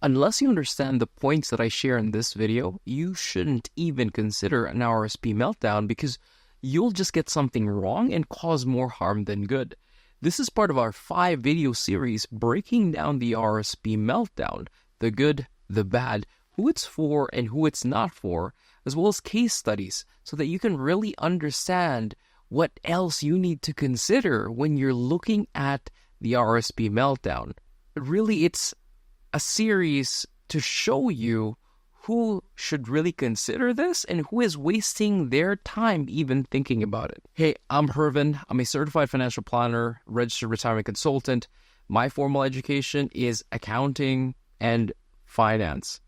Unless you understand the points that I share in this video, you shouldn't even consider an RRSP meltdown because you'll just get something wrong and cause more harm than good. This is part of our 5-video series breaking down the RRSP meltdown, the good, the bad, who it's for and who it's not for, as well as case studies, so that you can really understand what else you need to consider when you're looking at the RRSP meltdown. Really, it's a series to show you who should really consider this and who is wasting their time even thinking about it. Hey, I'm Hervin. I'm a certified financial planner, registered retirement consultant. My formal education is accounting and finance.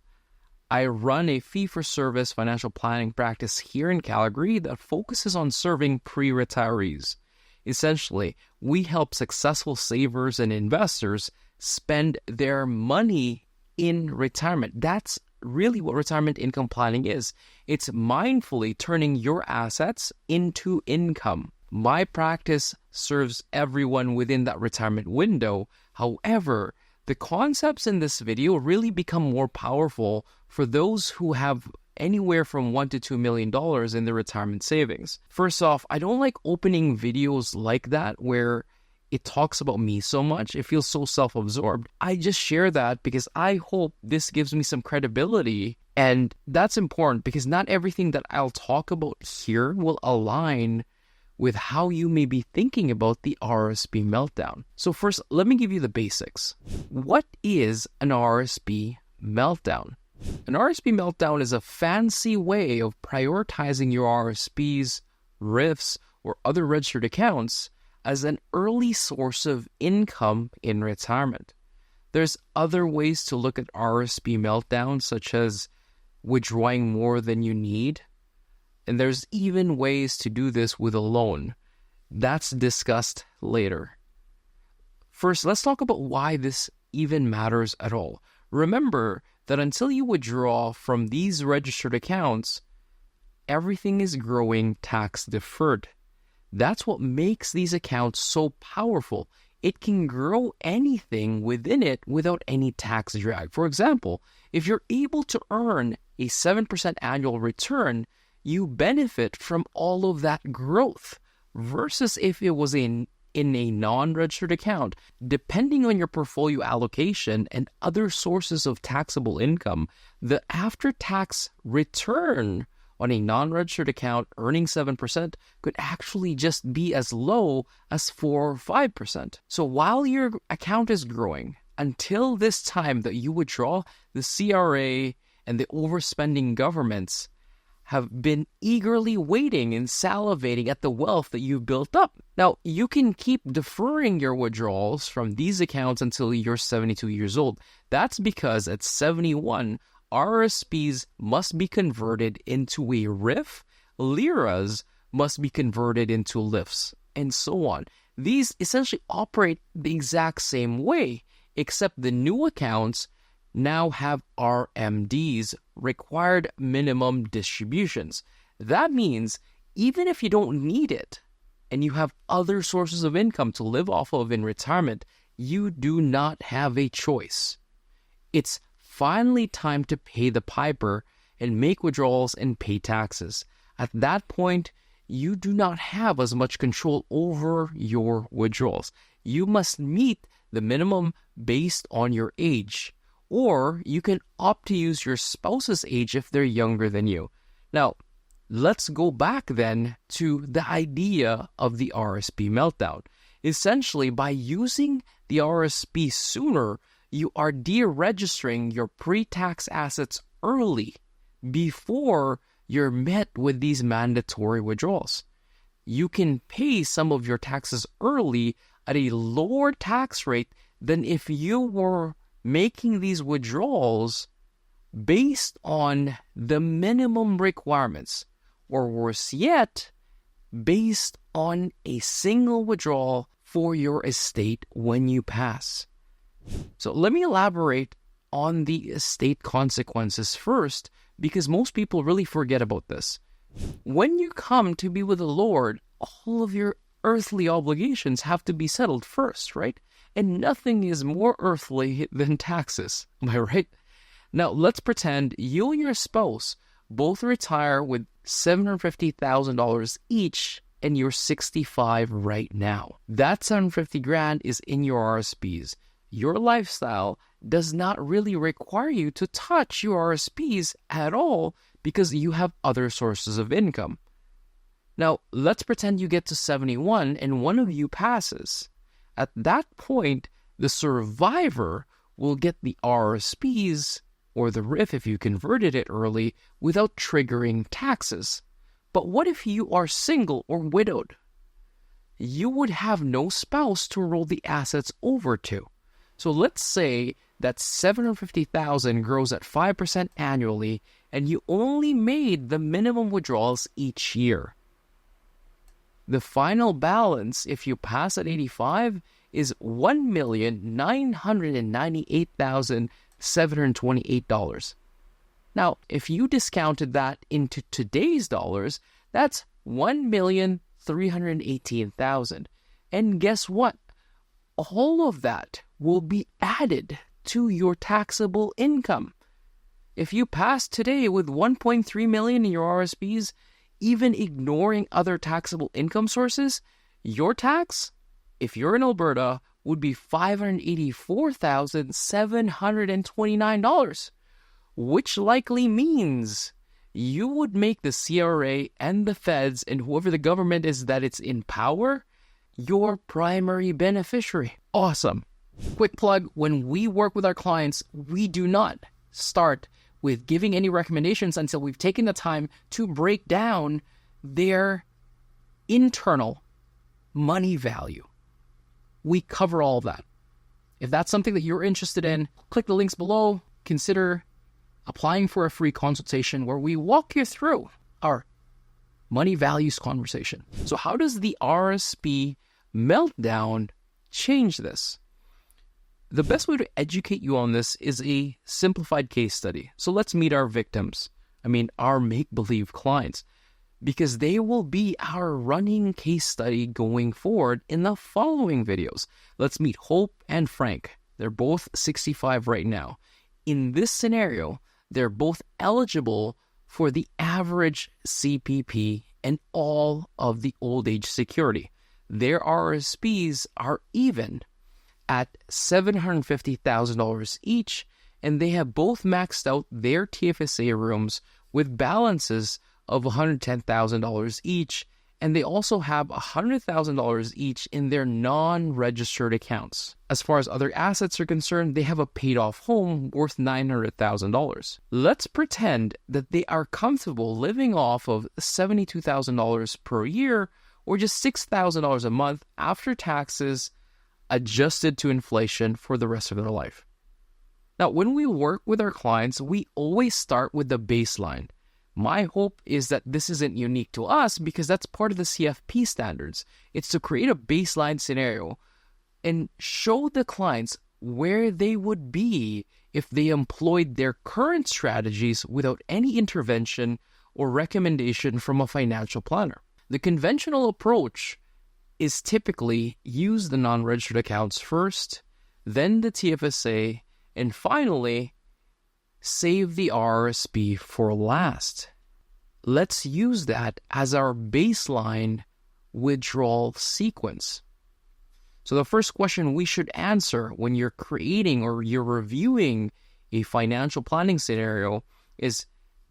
I run a fee-for-service financial planning practice here in Calgary that focuses on serving pre-retirees. Essentially, we help successful savers and investors spend their money in retirement. That's really what retirement income planning is. It's mindfully turning your assets into income. My practice serves everyone within that retirement window. However, the concepts in this video really become more powerful for those who have anywhere from $1 to $2 million in their retirement savings. First off, I don't like opening videos like that where it talks about me so much. It feels so self-absorbed. I just share that because I hope this gives me some credibility. And that's important because not everything that I'll talk about here will align with how you may be thinking about the RRSP meltdown. So first, let me give you the basics. What is an RRSP meltdown? An RRSP meltdown is a fancy way of prioritizing your RRSPs, RIFs, or other registered accounts as an early source of income in retirement. There's other ways to look at RRSP meltdowns, such as withdrawing more than you need. And there's even ways to do this with a loan. That's discussed later. First, let's talk about why this even matters at all. Remember that until you withdraw from these registered accounts, everything is growing tax deferred. That's what makes these accounts so powerful. It can grow anything within it without any tax drag. For example, if you're able to earn a 7% annual return, you benefit from all of that growth versus if it was in a non-registered account. Depending on your portfolio allocation and other sources of taxable income, the after-tax return on a non-registered account earning 7% could actually just be as low as 4 or 5%. So while your account is growing, until this time that you withdraw, the CRA and the overspending governments have been eagerly waiting and salivating at the wealth that you've built up. Now, you can keep deferring your withdrawals from these accounts until you're 72 years old. That's because at 71, RRSPs must be converted into a RIF, LIRAs must be converted into LIFs, and so on. These essentially operate the exact same way, except the new accounts now have RMDs, required minimum distributions. That means even if you don't need it and you have other sources of income to live off of in retirement, you do not have a choice. It's finally time to pay the piper and make withdrawals and pay taxes. At that point, you do not have as much control over your withdrawals. You must meet the minimum based on your age, or you can opt to use your spouse's age if they're younger than you. Now, let's go back then to the idea of the RRSP meltdown. Essentially, by using the RRSP sooner, you are deregistering your pre-tax assets early before you're met with these mandatory withdrawals. You can pay some of your taxes early at a lower tax rate than if you were making these withdrawals based on the minimum requirements, or worse yet, based on a single withdrawal for your estate when you pass. So let me elaborate on the estate consequences first, because most people really forget about this. When you come to be with the Lord, all of your earthly obligations have to be settled first, right? And nothing is more earthly than taxes, am I right? Now, let's pretend you and your spouse both retire with $750,000 each and you're 65 right now. That $750,000 is in your RRSPs. Your lifestyle does not really require you to touch your RRSPs at all because you have other sources of income. Now, let's pretend you get to 71 and one of you passes. At that point, the survivor will get the RRSPs, or the RIF if you converted it early, without triggering taxes. But what if you are single or widowed? You would have no spouse to roll the assets over to. So let's say that $750,000 grows at 5% annually and you only made the minimum withdrawals each year. The final balance, if you pass at 85, is $1,998,728. Now, if you discounted that into today's dollars, that's $1,318,000. And guess what? All of that will be added to your taxable income. If you pass today with $1.3 million in your RRSPs, even ignoring other taxable income sources, your tax, if you're in Alberta, would be $584,729, which likely means you would make the CRA and the feds and whoever the government is that it's in power your primary beneficiary. Awesome. Quick plug, when we work with our clients, we do not start with giving any recommendations until we've taken the time to break down their internal money value. We cover all of that. If that's something that you're interested in, click the links below. Consider applying for a free consultation where we walk you through our money values conversation. So how does the RRSP meltdown change this? The best way to educate you on this is a simplified case study. So let's meet our victims. Our make-believe clients, because they will be our running case study going forward in the following videos. Let's meet Hope and Frank. They're both 65 right now. In this scenario, they're both eligible for the average CPP and all of the old age security. Their RRSPs are even at $750,000 each, and they have both maxed out their TFSA rooms with balances of $110,000 each, and they also have $100,000 each in their non-registered accounts. As far as other assets are concerned, they have a paid-off home worth $900,000. Let's pretend that they are comfortable living off of $72,000 per year, or just $6,000 a month after taxes, adjusted to inflation for the rest of their life. Now, when we work with our clients, we always start with the baseline. My hope is that this isn't unique to us because that's part of the CFP standards. It's to create a baseline scenario and show the clients where they would be if they employed their current strategies without any intervention or recommendation from a financial planner. The conventional approach is typically use the non-registered accounts first, then the TFSA, and finally, save the RRSP for last. Let's use that as our baseline withdrawal sequence. So the first question we should answer when you're creating or you're reviewing a financial planning scenario is,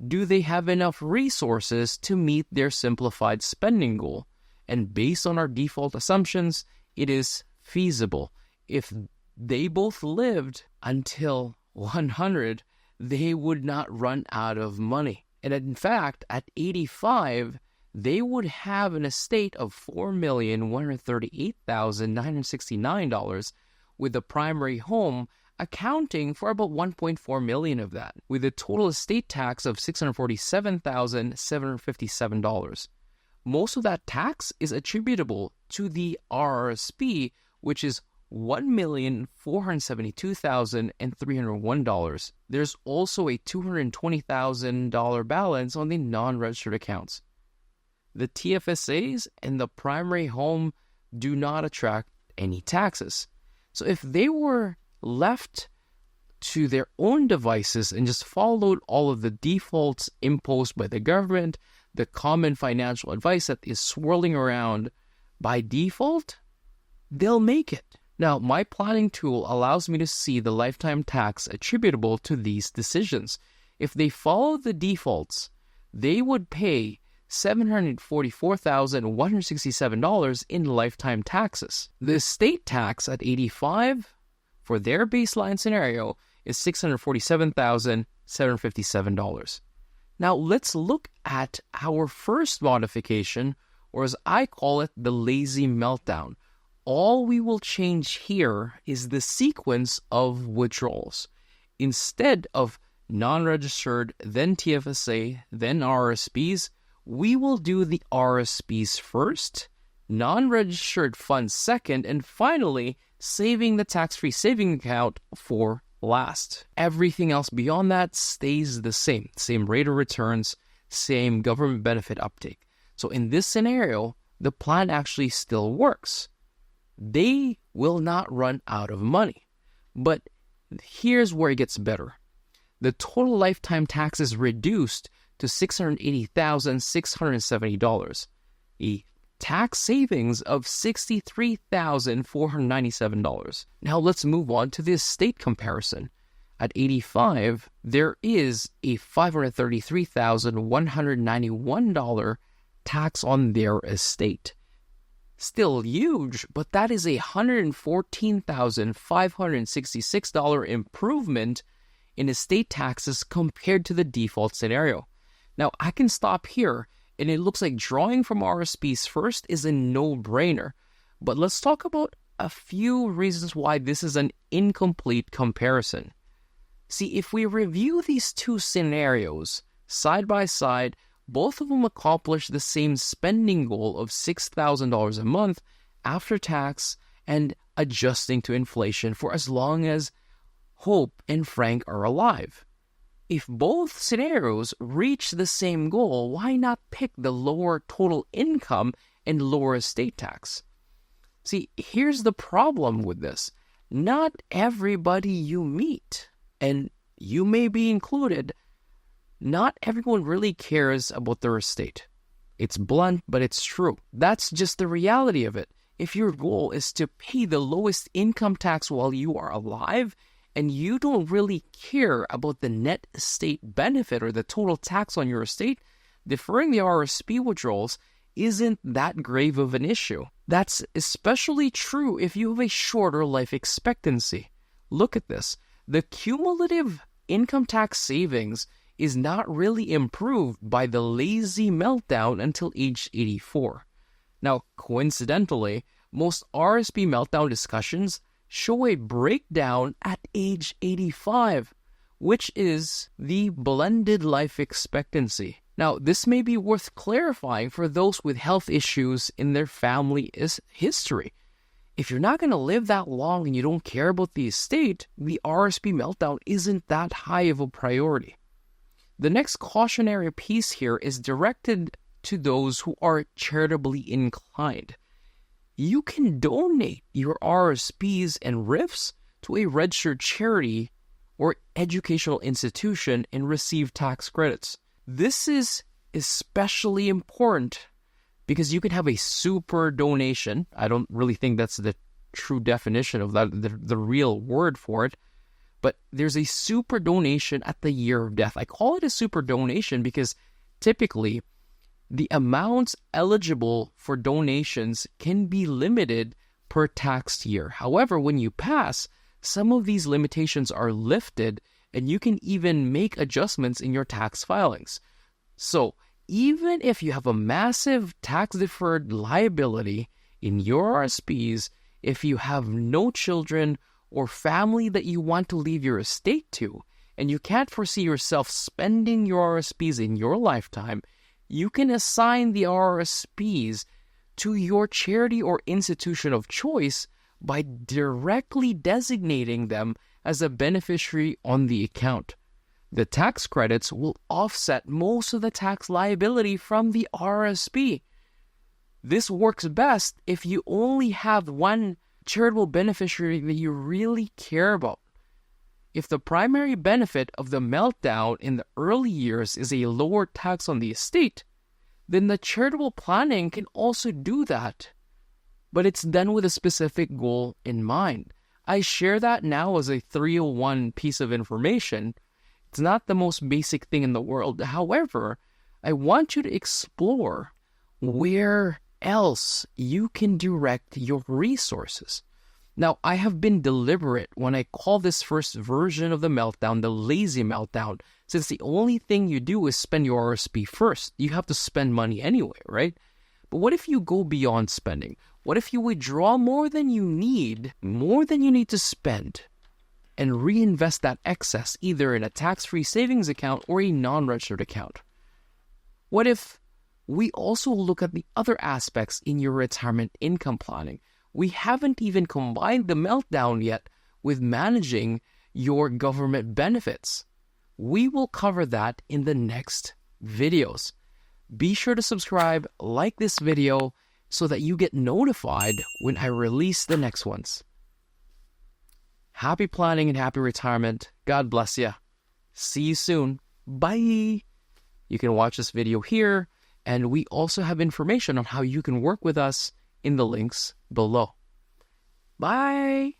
do they have enough resources to meet their simplified spending goal? And based on our default assumptions, it is feasible. If they both lived until 100, they would not run out of money. And in fact, at 85, they would have an estate of $4,138,969, with the primary home accounting for about $1.4 million of that, with a total estate tax of $647,757. Most of that tax is attributable to the RRSP, which is $1,472,301. There's also a $220,000 balance on the non-registered accounts. The TFSAs and the primary home do not attract any taxes. So if they were left to their own devices and just followed all of the defaults imposed by the government, the common financial advice that is swirling around by default, they'll make it. Now, my planning tool allows me to see the lifetime tax attributable to these decisions. If they follow the defaults, they would pay $744,167 in lifetime taxes. The estate tax at 85 for their baseline scenario is $647,757. Now let's look at our first modification, or as I call it, the lazy meltdown. All we will change here is the sequence of withdrawals. Instead of non-registered, then TFSA, then RRSPs, we will do the RRSPs first, non-registered funds second, and finally, saving the tax-free saving account for last. Everything else beyond that stays the same. Same rate of returns, same government benefit uptake. So in this scenario, the plan actually still works. They will not run out of money. But here's where it gets better. The total lifetime tax is reduced to $680,670, a tax savings of $63,497. Now let's move on to the estate comparison. At 85, there is a $533,191 tax on their estate. Still huge, but that is a $114,566 improvement in estate taxes compared to the default scenario. Now, I can stop here, and it looks like drawing from RRSPs first is a no-brainer. But let's talk about a few reasons why this is an incomplete comparison. See, if we review these two scenarios side by side, both of them accomplish the same spending goal of $6,000 a month after tax and adjusting to inflation for as long as Hope and Frank are alive. If both scenarios reach the same goal, why not pick the lower total income and lower estate tax? See, here's the problem with this. Not everybody you meet, and you may be included, not everyone really cares about their estate. It's blunt, but it's true. That's just the reality of it. If your goal is to pay the lowest income tax while you are alive, and you don't really care about the net estate benefit or the total tax on your estate, deferring the RRSP withdrawals isn't that grave of an issue. That's especially true if you have a shorter life expectancy. Look at this. The cumulative income tax savings is not really improved by the lazy meltdown until age 84. Now, coincidentally, most RRSP meltdown discussions show a breakdown at age 85, which is the blended life expectancy. Now, this may be worth clarifying for those with health issues in their family history. If you're not going to live that long and you don't care about the estate, the RRSP meltdown isn't that high of a priority. The next cautionary piece here is directed to those who are charitably inclined. You can donate your RRSPs and RIFs to a registered charity or educational institution and receive tax credits. This is especially important because you can have a super donation. I don't really think that's the true definition of that, the real word for it. But there's a super donation at the year of death. I call it a super donation because typically the amounts eligible for donations can be limited per tax year. However, when you pass, some of these limitations are lifted and you can even make adjustments in your tax filings. So even if you have a massive tax-deferred liability in your RRSPs, if you have no children or family that you want to leave your estate to, and you can't foresee yourself spending your RRSPs in your lifetime, you can assign the RRSPs to your charity or institution of choice by directly designating them as a beneficiary on the account. The tax credits will offset most of the tax liability from the RRSP. This works best if you only have one charitable beneficiary that you really care about. If the primary benefit of the meltdown in the early years is a lower tax on the estate, then the charitable planning can also do that. But it's done with a specific goal in mind. I share that now as a 301 piece of information. It's not the most basic thing in the world. However, I want you to explore where else you can direct your resources. Now, I have been deliberate when I call this first version of the meltdown the lazy meltdown, since the only thing you do is spend your RRSP first. You have to spend money anyway, right? But what if you go beyond spending? What if you withdraw more than you need to spend, and reinvest that excess either in a tax-free savings account or a non-registered account? What if we also look at the other aspects in your retirement income planning? We haven't even combined the meltdown yet with managing your government benefits. We will cover that in the next videos. Be sure to subscribe, like this video, so that you get notified when I release the next ones. Happy planning and happy retirement. God bless you. See you soon. Bye. You can watch this video here, and we also have information on how you can work with us in the links below. Bye.